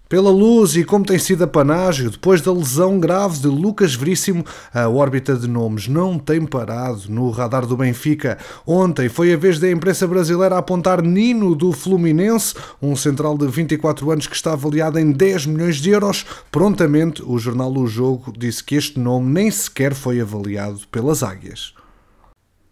Pela Luz e como tem sido apanágio, depois da lesão grave de Lucas Veríssimo, a órbita de nomes não tem parado no radar do Benfica. Ontem foi a vez da imprensa brasileira a apontar Nino do Fluminense, um central de 24 anos que está avaliado em 10 milhões de euros. Prontamente, o jornal O Jogo disse que este nome nem sequer foi avaliado pelas Águias.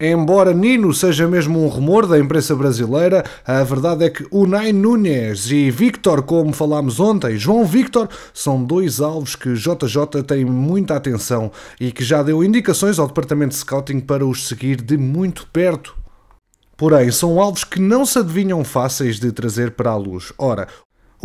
Embora Nino seja mesmo um rumor da imprensa brasileira, a verdade é que Unai Núñez e Víctor, como falámos ontem, João Víctor, são dois alvos que JJ tem muita atenção e que já deu indicações ao departamento de scouting para os seguir de muito perto. Porém, são alvos que não se adivinham fáceis de trazer para a luz. Ora,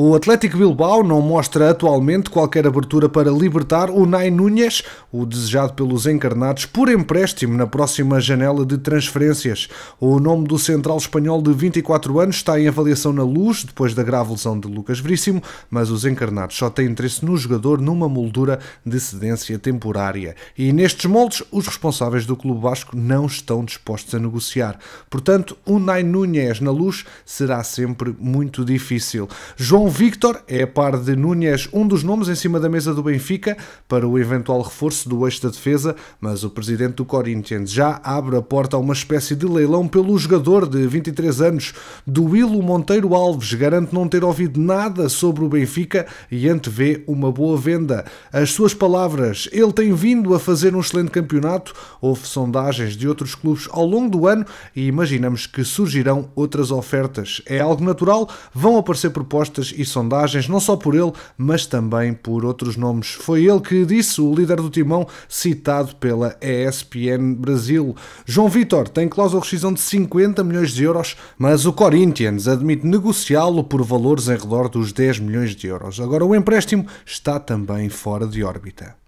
o Atlético Bilbao não mostra atualmente qualquer abertura para libertar Unai Núñez, o desejado pelos encarnados, por empréstimo na próxima janela de transferências. O nome do central espanhol de 24 anos está em avaliação na Luz, depois da grave lesão de Lucas Veríssimo, mas os encarnados só têm interesse no jogador numa moldura de cedência temporária. E nestes moldes, os responsáveis do Clube Basco não estão dispostos a negociar. Portanto, Unai Núñez na Luz será sempre muito difícil. João Víctor é, a par de Núñez, um dos nomes em cima da mesa do Benfica para o eventual reforço do eixo da defesa, mas o presidente do Corinthians já abre a porta a uma espécie de leilão pelo jogador de 23 anos. Duílio Monteiro Alves garante não ter ouvido nada sobre o Benfica e antevê uma boa venda. As suas palavras: ele tem vindo a fazer um excelente campeonato, houve sondagens de outros clubes ao longo do ano e imaginamos que surgirão outras ofertas. É algo natural, vão aparecer propostas e sondagens, não só por ele, mas também por outros nomes. Foi ele que disse, o líder do Timão, citado pela ESPN Brasil. João Vítor tem cláusula de rescisão de 50 milhões de euros, mas o Corinthians admite negociá-lo por valores em redor dos 10 milhões de euros. Agora, o empréstimo está também fora de órbita.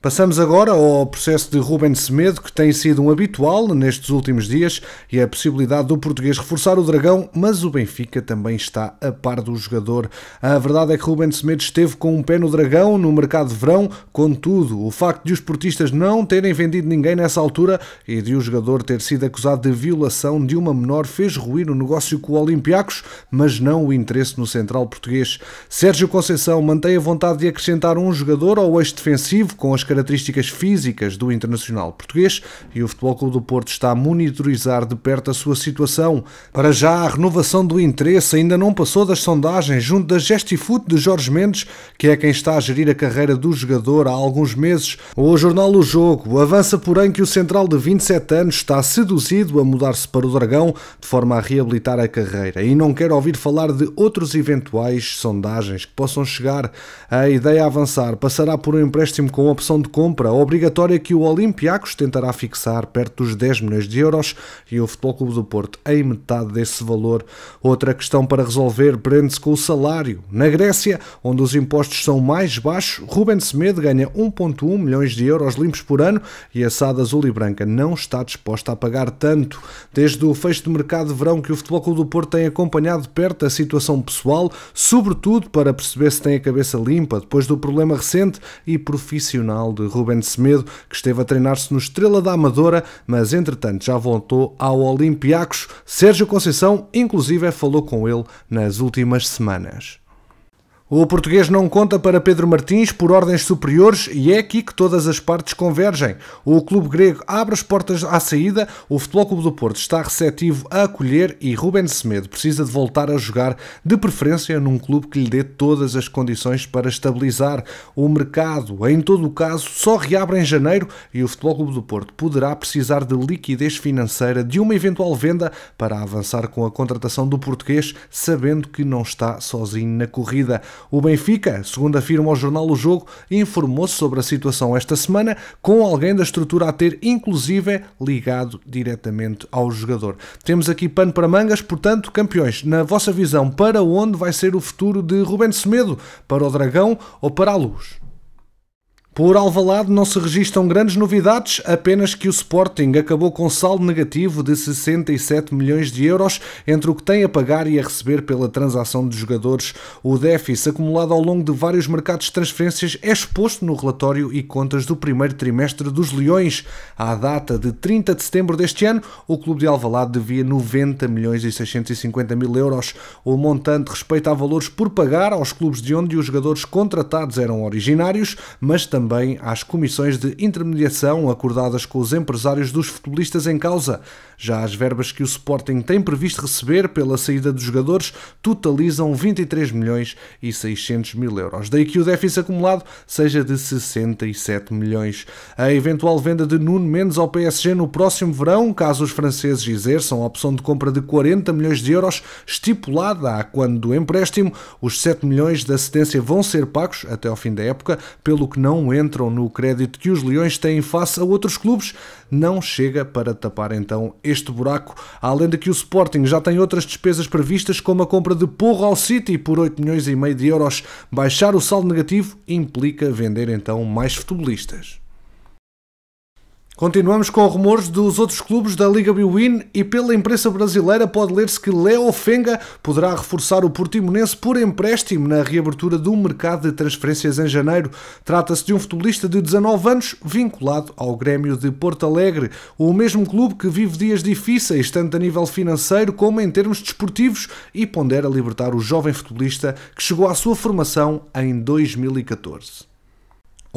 Passamos agora ao processo de Ruben Semedo, que tem sido um habitual nestes últimos dias, e a possibilidade do português reforçar o Dragão, mas o Benfica também está a par do jogador. A verdade é que Ruben Semedo esteve com um pé no Dragão no mercado de verão, contudo, o facto de os portistas não terem vendido ninguém nessa altura e de o jogador ter sido acusado de violação de uma menor fez ruir o negócio com o Olympiacos, mas não o interesse no central português. Sérgio Conceição mantém a vontade de acrescentar um jogador ao eixo defensivo com as características físicas do internacional português e o Futebol Clube do Porto está a monitorizar de perto a sua situação. Para já, a renovação do interesse ainda não passou das sondagens junto da Gestifute de Jorge Mendes, que é quem está a gerir a carreira do jogador há alguns meses. O jornal O Jogo avança, porém, que o central de 27 anos está seduzido a mudar-se para o Dragão de forma a reabilitar a carreira e não quer ouvir falar de outros eventuais sondagens que possam chegar. A ideia a avançar passará por um empréstimo com opção de compra obrigatória que o Olympiacos tentará fixar perto dos 10 milhões de euros e o Futebol Clube do Porto em metade desse valor. Outra questão para resolver prende-se com o salário. Na Grécia, onde os impostos são mais baixos, Ruben Semedo ganha 1,1 milhões de euros limpos por ano e a SAD azul e branca não está disposta a pagar tanto. Desde o fecho de mercado de verão que o Futebol Clube do Porto tem acompanhado de perto a situação pessoal, sobretudo para perceber se tem a cabeça limpa depois do problema recente e profissional de Ruben Semedo, que esteve a treinar-se no Estrela da Amadora, mas entretanto já voltou ao Olympiacos. Sérgio Conceição, inclusive, falou com ele nas últimas semanas. O português não conta para Pedro Martins por ordens superiores e é aqui que todas as partes convergem. O clube grego abre as portas à saída, o Futebol Clube do Porto está receptivo a acolher e Ruben Semedo precisa de voltar a jogar, de preferência num clube que lhe dê todas as condições para estabilizar. O mercado, em todo o caso, só reabre em janeiro e o Futebol Clube do Porto poderá precisar de liquidez financeira de uma eventual venda para avançar com a contratação do português, sabendo que não está sozinho na corrida. O Benfica, segundo afirma o jornal O Jogo, informou-se sobre a situação esta semana, com alguém da estrutura a ter, inclusive, ligado diretamente ao jogador. Temos aqui pano para mangas, portanto, campeões, na vossa visão, para onde vai ser o futuro de Ruben Semedo? Para o Dragão ou para a Luz? Por Alvalade não se registram grandes novidades, apenas que o Sporting acabou com saldo negativo de 67 milhões de euros entre o que tem a pagar e a receber pela transação de jogadores. O déficit acumulado ao longo de vários mercados de transferências é exposto no relatório e contas do primeiro trimestre dos Leões. À data de 30 de setembro deste ano, o clube de Alvalade devia 90 milhões e 650 mil euros. O montante respeita a valores por pagar aos clubes de onde os jogadores contratados eram originários, mas também às comissões de intermediação acordadas com os empresários dos futebolistas em causa. Já as verbas que o Sporting tem previsto receber pela saída dos jogadores totalizam 23 milhões e 600 mil euros. Daí que o déficit acumulado seja de 67 milhões. A eventual venda de Nuno Mendes ao PSG no próximo verão, caso os franceses exerçam a opção de compra de 40 milhões de euros, estipulada a quando do empréstimo, os 7 milhões da cedência vão ser pagos até ao fim da época, pelo que não entram no crédito que os Leões têm face a outros clubes. Não chega para tapar então este buraco, além de que o Sporting já tem outras despesas previstas, como a compra de Porro ao City por 8 milhões e meio de euros. Baixar o saldo negativo implica vender então mais futebolistas. Continuamos com rumores dos outros clubes da Liga Bwin e pela imprensa brasileira pode ler-se que Léo Ofenga poderá reforçar o Portimonense por empréstimo na reabertura do mercado de transferências em janeiro. Trata-se de um futebolista de 19 anos vinculado ao Grêmio de Porto Alegre, o mesmo clube que vive dias difíceis tanto a nível financeiro como em termos desportivos e pondera libertar o jovem futebolista que chegou à sua formação em 2014.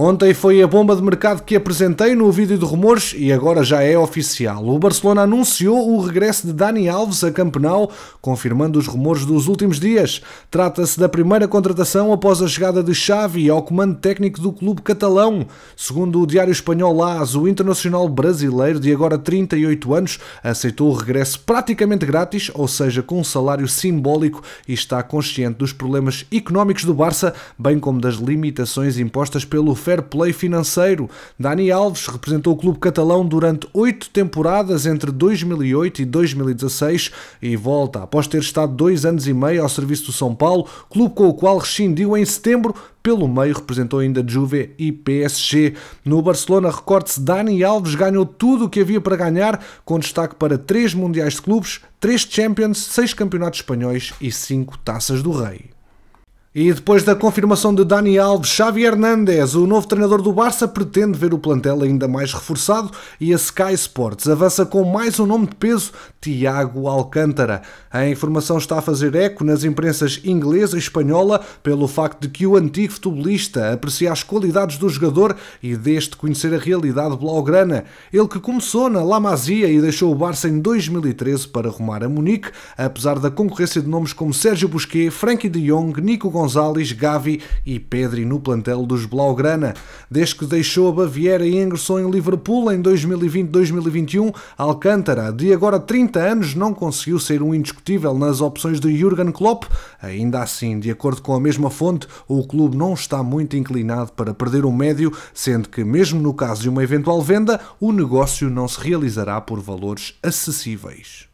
Ontem foi a bomba de mercado que apresentei no vídeo de rumores e agora já é oficial. O Barcelona anunciou o regresso de Dani Alves a Camp Nou, confirmando os rumores dos últimos dias. Trata-se da primeira contratação após a chegada de Xavi ao comando técnico do clube catalão. Segundo o diário espanhol AS, o internacional brasileiro de agora 38 anos aceitou o regresso praticamente grátis, ou seja, com um salário simbólico, e está consciente dos problemas económicos do Barça, bem como das limitações impostas pelo fair play financeiro. Dani Alves representou o clube catalão durante 8 temporadas entre 2008 e 2016 e volta após ter estado 2 anos e meio ao serviço do São Paulo, clube com o qual rescindiu em setembro. Pelo meio representou ainda Juve e PSG. No Barcelona, recorde-se, Dani Alves ganhou tudo o que havia para ganhar, com destaque para 3 mundiais de clubes, 3 Champions, 6 campeonatos espanhóis e 5 taças do Rei. E depois da confirmação de Dani Alves, Xavi Hernández, o novo treinador do Barça, pretende ver o plantel ainda mais reforçado e a Sky Sports avança com mais um nome de peso, Thiago Alcântara. A informação está a fazer eco nas imprensas inglesa e espanhola pelo facto de que o antigo futebolista aprecia as qualidades do jogador e deste conhecer a realidade blaugrana. Ele que começou na La Masia e deixou o Barça em 2013 para rumar a Munique, apesar da concorrência de nomes como Sérgio Busquets, Frenkie de Jong, Nico Gonzalez, Gavi e Pedri no plantel dos Blaugrana. Desde que deixou a Baviera e ingressou em Liverpool em 2020-2021, Alcântara, de agora 30 anos, não conseguiu ser um indiscutível nas opções de Jürgen Klopp. Ainda assim, de acordo com a mesma fonte, o clube não está muito inclinado para perder o médio, sendo que, mesmo no caso de uma eventual venda, o negócio não se realizará por valores acessíveis.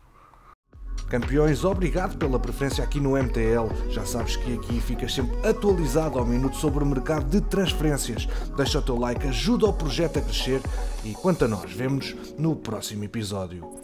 Campeões, obrigado pela preferência aqui no MTL. Já sabes que aqui ficas sempre atualizado ao minuto sobre o mercado de transferências. Deixa o teu like, ajuda o projeto a crescer e quanto a nós, vemo-nos no próximo episódio.